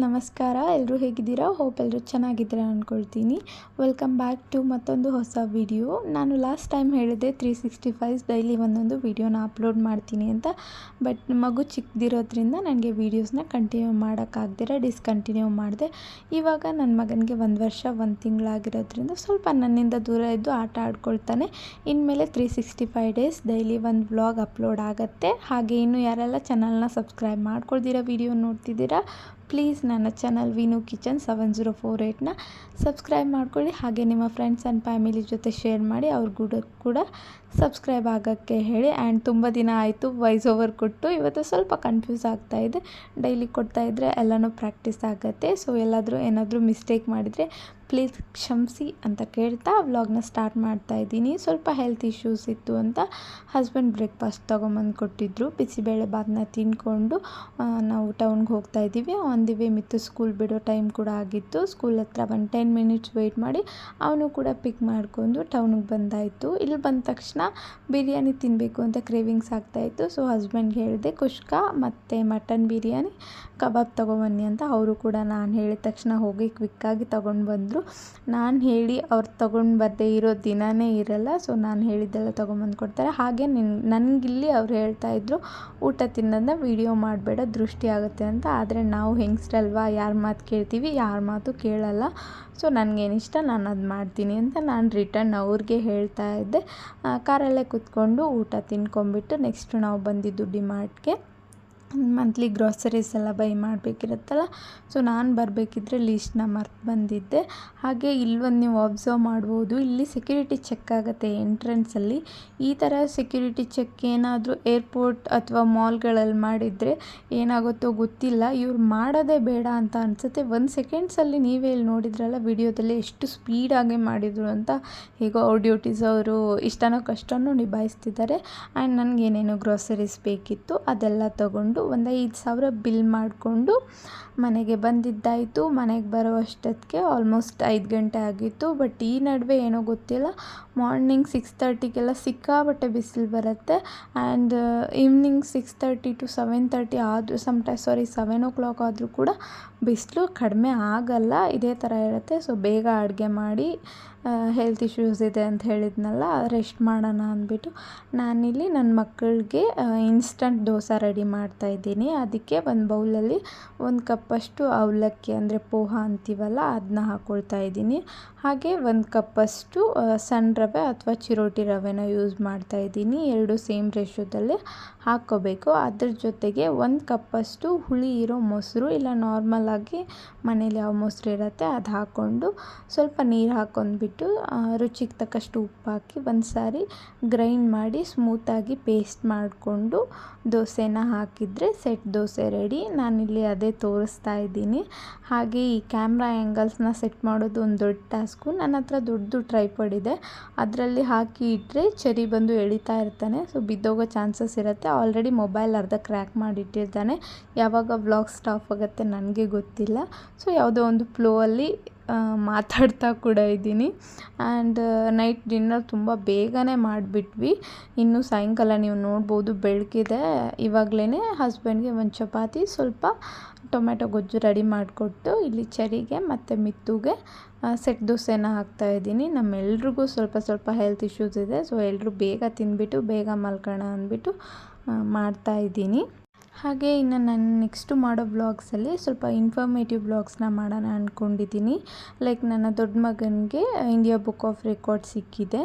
ನಮಸ್ಕಾರ. ಎಲ್ಲರೂ ಹೇಗಿದ್ದೀರಾ? ಹೋಪ್ ಎಲ್ಲರೂ ಚೆನ್ನಾಗಿದ್ದೀರಾ ಅಂದ್ಕೊಳ್ತೀನಿ. ವೆಲ್ಕಮ್ ಬ್ಯಾಕ್ ಟು ಮತ್ತೊಂದು ಹೊಸ ವಿಡಿಯೋ. ನಾನು ಲಾಸ್ಟ್ ಟೈಮ್ ಹೇಳಿದೆ 365 ಡೈಲಿ ಒಂದೊಂದು ವೀಡಿಯೋನ ಅಪ್ಲೋಡ್ ಮಾಡ್ತೀನಿ ಅಂತ. ಬಟ್ ಮಗು ಚಿಕ್ಕದಿರೋದ್ರಿಂದ ನನಗೆ ವೀಡಿಯೋಸ್ನ ಕಂಟಿನ್ಯೂ ಮಾಡೋಕ್ಕಾಗ್ದಿರ ಡಿಸ್ಕಂಟಿನ್ಯೂ ಮಾಡಿದೆ. ಇವಾಗ ನನ್ನ ಮಗನಿಗೆ 1 ವರ್ಷ 1 ತಿಂಗಳಾಗಿರೋದ್ರಿಂದ ಸ್ವಲ್ಪ ನನ್ನಿಂದ ದೂರ ಇದ್ದು ಆಟ ಆಡ್ಕೊಳ್ತಾನೆ. ಇನ್ಮೇಲೆ 365 ಡೇಸ್ ಡೈಲಿ ಒಂದು ವ್ಲಾಗ್ ಅಪ್ಲೋಡ್ ಆಗುತ್ತೆ. ಹಾಗೆ ಇನ್ನು ಯಾರೆಲ್ಲ ಚಾನಲ್ನ ಸಬ್ಸ್ಕ್ರೈಬ್ ಮಾಡ್ಕೊಳ್ದಿರೋ ವೀಡಿಯೋ ನೋಡ್ತಿದ್ದೀರಾ, ಪ್ಲೀಸ್ ನನ್ನ ಚಾನಲ್ ವೀನು ಕಿಚನ್ 7048ನ ಸಬ್ಸ್ಕ್ರೈಬ್ ಮಾಡ್ಕೊಳ್ಳಿ. ಹಾಗೆ ನಿಮ್ಮ ಫ್ರೆಂಡ್ಸ್ ಆ್ಯಂಡ್ ಫ್ಯಾಮಿಲಿ ಜೊತೆ ಶೇರ್ ಮಾಡಿ, ಅವ್ರಿಗೂ ಕೂಡ ಸಬ್ಸ್ಕ್ರೈಬ್ ಆಗೋಕ್ಕೆ ಹೇಳಿ. ಆ್ಯಂಡ್ ತುಂಬ ದಿನ ಆಯಿತು ವಾಯ್ಸ್ ಓವರ್ ಕೊಟ್ಟು, ಇವತ್ತು ಸ್ವಲ್ಪ ಕನ್ಫ್ಯೂಸ್ ಆಗ್ತಾಯಿದೆ. ಡೈಲಿ ಕೊಡ್ತಾಯಿದ್ರೆ ಎಲ್ಲನೂ ಪ್ರಾಕ್ಟೀಸ್ ಆಗುತ್ತೆ. ಸೊ ಏನಾದರೂ ಮಿಸ್ಟೇಕ್ ಮಾಡಿದರೆ ಪ್ಲೀಸ್ ಕ್ಷಮಿಸಿ ಅಂತ ಕೇಳ್ತಾ ವ್ಲಾಗ್ನ ಸ್ಟಾರ್ಟ್ ಮಾಡ್ತಾಯಿದ್ದೀನಿ. ಸ್ವಲ್ಪ ಹೆಲ್ತ್ ಇಶ್ಯೂಸ್ ಇತ್ತು ಅಂತ ಹಸ್ಬೆಂಡ್ ಬ್ರೇಕ್ಫಾಸ್ಟ್ ತೊಗೊಂಬಂದು ಕೊಟ್ಟಿದ್ದರು. ಬಿಸಿಬೇಳೆಬಾತನ್ನ ತಿಂದ್ಕೊಂಡು ನಾವು ಟೌನ್ಗೆ ಹೋಗ್ತಾಯಿದ್ದೀವಿ. ಆನ್ ದಿ ವೇ ಮಿತ್ತು ಸ್ಕೂಲ್ ಬಿಡೋ ಟೈಮ್ ಕೂಡ ಆಗಿತ್ತು. ಸ್ಕೂಲ್ ಹತ್ರ ಒಂದು 10 ಮಿನಿಟ್ಸ್ ವೆಯ್ಟ್ ಮಾಡಿ ಅವನು ಕೂಡ ಪಿಕ್ ಮಾಡ್ಕೊಂಡು ಟೌನಿಗೆ ಬಂದಾಯಿತು. ಇಲ್ಲಿ ಬಂದ ತಕ್ಷಣ ಬಿರಿಯಾನಿ ತಿನ್ನಬೇಕು ಅಂತ ಕ್ರೇವಿಂಗ್ಸ್ ಆಗ್ತಾಯಿತ್ತು. ಸೊ ಹಸ್ಬೆಂಡ್ಗೆ ಹೇಳಿದೆ ಕುಷ್ಕಾ ಮತ್ತು ಮಟನ್ ಬಿರಿಯಾನಿ ಕಬಾಬ್ ತೊಗೊಬನ್ನಿ ಅಂತ. ಅವರು ಕೂಡ ನಾನು ಹೇಳಿದ ತಕ್ಷಣ ಹೋಗಿ ಕ್ವಿಕ್ಕಾಗಿ ತೊಗೊಂಡು ಬಂದರು. ನಾನು ಹೇಳಿ ಅವ್ರು ತೊಗೊಂಡು ಬರದೇ ಇರೋ ದಿನವೇ ಇರಲ್ಲ. ಸೊ ನಾನು ಹೇಳಿದ್ದೆಲ್ಲ ತೊಗೊಂಬಂದು ಕೊಡ್ತಾರೆ. ಹಾಗೆ ನನಗಿಲ್ಲಿ ಅವ್ರು ಹೇಳ್ತಾಯಿದ್ರು, ಊಟ ತಿನ್ನೋದನ್ನ ವೀಡಿಯೋ ಮಾಡಬೇಡ, ದೃಷ್ಟಿ ಆಗುತ್ತೆ ಅಂತ. ಆದರೆ ನಾವು ಹೆಂಗಸ್ರಲ್ವಾ, ಯಾರ ಮಾತು ಕೇಳ್ತೀವಿ, ಯಾರ ಮಾತು ಕೇಳಲ್ಲ. ಸೊ ನನಗೇನಿಷ್ಟ ನಾನು ಅದು ಮಾಡ್ತೀನಿ ಅಂತ ನಾನು ರಿಟರ್ನ್ ಅವ್ರಿಗೆ ಹೇಳ್ತಾ ಇದ್ದೆ. ಕಾರಲ್ಲೇ ಕೂತ್ಕೊಂಡು ಊಟ ತಿನ್ಕೊಂಬಿಟ್ಟು ನೆಕ್ಸ್ಟ್ ನಾವು ಬಂದಿದ್ದು ಡಿಮಾರ್ಟ್ಗೆ. ಮಂತ್ಲಿ ಗ್ರಾಸರೀಸ್ ಎಲ್ಲ ಬೈ ಮಾಡಬೇಕಿರುತ್ತಲ್ಲ. ಸೊ ನಾನು ಬರಬೇಕಿದ್ರೆ ಲೀಸ್ಟ್ನ ಮರ್ತು ಬಂದಿದ್ದೆ. ಹಾಗೆ ಇಲ್ಲೊಂದು ನೀವು ಅಬ್ಸರ್ವ್ ಮಾಡ್ಬೋದು, ಇಲ್ಲಿ ಸೆಕ್ಯೂರಿಟಿ ಚೆಕ್ ಆಗುತ್ತೆ ಎಂಟ್ರೆನ್ಸಲ್ಲಿ. ಈ ಥರ ಸೆಕ್ಯೂರಿಟಿ ಚೆಕ್ ಏನಾದರೂ ಏರ್ಪೋರ್ಟ್ ಅಥವಾ ಮಾಲ್ಗಳಲ್ಲಿ ಮಾಡಿದರೆ ಏನಾಗುತ್ತೋ ಗೊತ್ತಿಲ್ಲ. ಇವ್ರು ಮಾಡೋದೇ ಬೇಡ ಅಂತ ಅನಿಸುತ್ತೆ. 1 ಸೆಕೆಂಡ್ಸಲ್ಲಿ ನೀವೇ ಇಲ್ಲಿ ನೋಡಿದ್ರಲ್ಲ ವಿಡಿಯೋದಲ್ಲಿ ಎಷ್ಟು ಸ್ಪೀಡಾಗಿ ಮಾಡಿದರು ಅಂತ. ಹೇಗೋ ಅವ್ರ ಡ್ಯೂಟೀಸ್ ಅವರು ಇಷ್ಟನೋ ಕಷ್ಟನೂ ನಿಭಾಯಿಸ್ತಿದ್ದಾರೆ. ಆ್ಯಂಡ್ ನನಗೇನೇನು ಗ್ರಾಸರೀಸ್ ಬೇಕಿತ್ತು ಅದೆಲ್ಲ ತೊಗೊಂಡು ಒಂದು 5,000 ಬಿಲ್ ಮಾಡಿಕೊಂಡು ಮನೆಗೆ ಬಂದಿದ್ದಾಯಿತು. ಮನೆಗೆ ಬರೋ ಅಷ್ಟೊತ್ತಿಗೆ ಆಲ್ಮೋಸ್ಟ್ 5 ಗಂಟೆ ಆಗಿತ್ತು. ಬಟ್ ಈ ನಡುವೆ ಏನೋ ಗೊತ್ತಿಲ್ಲ, ಮಾರ್ನಿಂಗ್ 6:30ಗೆಲ್ಲ ಸಿಕ್ಕಾಬಟ್ಟೆ ಬಿಸಿಲು ಬರುತ್ತೆ. ಆ್ಯಂಡ್ ಈವ್ನಿಂಗ್ 6:30 to 7:30 ಆದರೂ 7 o'clock ಆದರೂ ಕೂಡ ಬಿಸಿಲು ಕಡಿಮೆ ಆಗಲ್ಲ. ಇದೇ ಥರ ಇರುತ್ತೆ. ಸೊ ಬೇಗ ಅಡುಗೆ ಮಾಡಿ, ಹೆಲ್ತ್ ಇಶ್ಯೂಸ್ ಇದೆ ಅಂತ ಹೇಳಿದ್ನಲ್ಲ, ರೆಸ್ಟ್ ಮಾಡೋಣ ಅಂದ್ಬಿಟ್ಟು ನಾನಿಲ್ಲಿ ನನ್ನ ಮಕ್ಕಳಿಗೆ ಇನ್ಸ್ಟಂಟ್ ದೋಸೆ ರೆಡಿ ಮಾಡ್ತಾಯಿದ್ದೀನಿ. ಅದಕ್ಕೆ ಒಂದು ಬೌಲಲ್ಲಿ 1 ಕಪ್ಪಷ್ಟು ಅವಲಕ್ಕಿ ಅಂದರೆ ಪೋಹ ಅಂತೀವಲ್ಲ ಅದನ್ನ ಹಾಕ್ಕೊಳ್ತಾ ಇದ್ದೀನಿ. ಹಾಗೆ 1 ಕಪ್ಪಷ್ಟು ಸಣ್ಣ ರವೆ ಅಥವಾ ಚಿರೋಟಿ ರವೆನ ಯೂಸ್ ಮಾಡ್ತಾಯಿದ್ದೀನಿ. 2 ಸೇಮ್ ರೇಷಿಯೋದಲ್ಲಿ ಹಾಕ್ಕೋಬೇಕು. ಅದ್ರ ಜೊತೆಗೆ 1 ಕಪ್ಪಷ್ಟು ಹುಳಿ ಇರೋ ಮೊಸರು, ಇಲ್ಲ ನಾರ್ಮಲಾಗಿ ಮನೇಲಿ ಯಾವ ಮೊಸರು ಇರುತ್ತೆ ಅದು ಹಾಕ್ಕೊಂಡು ಸ್ವಲ್ಪ ನೀರು ಹಾಕ್ಕೊಂಡ್ಬಿಟ್ಟು ರುಚಿಗೆ ತಕ್ಕಷ್ಟು ಉಪ್ಪು ಹಾಕಿ ಒಂದು ಸಾರಿ ಗ್ರೈಂಡ್ ಮಾಡಿ ಸ್ಮೂತಾಗಿ ಪೇಸ್ಟ್ ಮಾಡಿಕೊಂಡು ದೋಸೆನ ಹಾಕಿದರೆ ಸೆಟ್ ದೋಸೆ ರೆಡಿ. ನಾನಿಲ್ಲಿ ಅದೇ ತೋರಿಸ್ತಾ ಇದ್ದೀನಿ. ಹಾಗೆ ಈ ಕ್ಯಾಮ್ರಾ ಆ್ಯಂಗಲ್ಸ್ನ ಸೆಟ್ ಮಾಡೋದು ಒಂದು ದೊಡ್ಡ ಟಾಸ್ಕು. ನನ್ನ ಹತ್ರ ದೊಡ್ಡದು ಟ್ರೈಪಾಡ್ ಇದೆ, ಅದರಲ್ಲಿ ಹಾಕಿ ಇಟ್ಟರೆ ಚರಿ ಬಂದು ಎಳಿತಾ ಇರ್ತಾನೆ. ಸೊ ಬಿದ್ದೋಗೋ ಚಾನ್ಸಸ್ ಇರುತ್ತೆ. ಆಲ್ರೆಡಿ ಮೊಬೈಲ್ ಅರ್ಧ ಕ್ರ್ಯಾಕ್ ಮಾಡಿಟ್ಟಿರ್ತಾನೆ. ಯಾವಾಗ ವ್ಲಾಗ್ ಸ್ಟಾಪ್ ಆಗುತ್ತೆ ನನಗೆ ಗೊತ್ತಿಲ್ಲ. ಸೊ ಯಾವುದೋ ಒಂದು ಫ್ಲೋವಲ್ಲಿ ಮಾತಾಡ್ತಾ ಕೂಡ ಇದ್ದೀನಿ. ಆ್ಯಂಡ್ ನೈಟ್ ಡಿನ್ನರ್ ತುಂಬ ಬೇಗನೆ ಮಾಡಿಬಿಟ್ವಿ. ಇನ್ನು ಸಾಯಂಕಾಲ ನೀವು ನೋಡ್ಬೋದು ಬೆಳಗಿದೆ. ಇವಾಗಲೇ ಹಸ್ಬೆಂಡ್ಗೆ 1 ಚಪಾತಿ ಸ್ವಲ್ಪ ಟೊಮೆಟೊ ಗೊಜ್ಜು ರೆಡಿ ಮಾಡಿಕೊಟ್ಟು ಇಲ್ಲಿ ಚರಿಗೆ ಮತ್ತು ಮಿತ್ತುಗೆ ಸೆಟ್ ದೋಸೆನ ಹಾಕ್ತಾಯಿದ್ದೀನಿ. ನಮ್ಮೆಲ್ರಿಗೂ ಸ್ವಲ್ಪ ಹೆಲ್ತ್ ಇಶ್ಯೂಸ್ ಇದೆ. ಸೊ ಎಲ್ಲರೂ ಬೇಗ ತಿಂದ್ಬಿಟ್ಟು ಬೇಗ ಮಲ್ಕೋಣ ಅಂದ್ಬಿಟ್ಟು ಮಾಡ್ತಾಯಿದ್ದೀನಿ. ಹಾಗೆ ಇನ್ನು ನಾನು ನೆಕ್ಸ್ಟು ಮಾಡೋ ವ್ಲಾಗ್ಸಲ್ಲಿ ಸ್ವಲ್ಪ ಇನ್ಫಾರ್ಮೇಟಿವ್ ವ್ಲಾಗ್ಸ್ನ ಮಾಡೋಣ ಅಂದ್ಕೊಂಡಿದ್ದೀನಿ. ಲೈಕ್ ನನ್ನ ದೊಡ್ಡ ಮಗನಿಗೆ ಇಂಡಿಯಾ ಬುಕ್ ಆಫ್ ರೆಕಾರ್ಡ್ ಸಿಕ್ಕಿದೆ.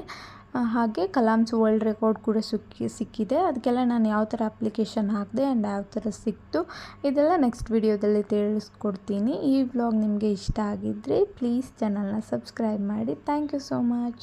ಹಾಗೆ ಕಲಾಮ್ಸ್ ವರ್ಲ್ಡ್ ರೆಕಾರ್ಡ್ ಕೂಡ ಸಿಕ್ಕಿದೆ. ಅದಕ್ಕೆಲ್ಲ ನಾನು ಯಾವ ಥರ ಅಪ್ಲಿಕೇಶನ್ ಹಾಕಿದೆ ಆ್ಯಂಡ್ ಯಾವ ಥರ ಸಿಕ್ತು ಇದೆಲ್ಲ ನೆಕ್ಸ್ಟ್ ವಿಡಿಯೋದಲ್ಲಿ ತಿಳಿಸ್ಕೊಡ್ತೀನಿ. ಈ ವ್ಲಾಗ್ ನಿಮಗೆ ಇಷ್ಟ ಆಗಿದ್ದರೆ ಪ್ಲೀಸ್ ಚಾನಲ್ನ ಸಬ್ಸ್ಕ್ರೈಬ್ ಮಾಡಿ. Thank you so much.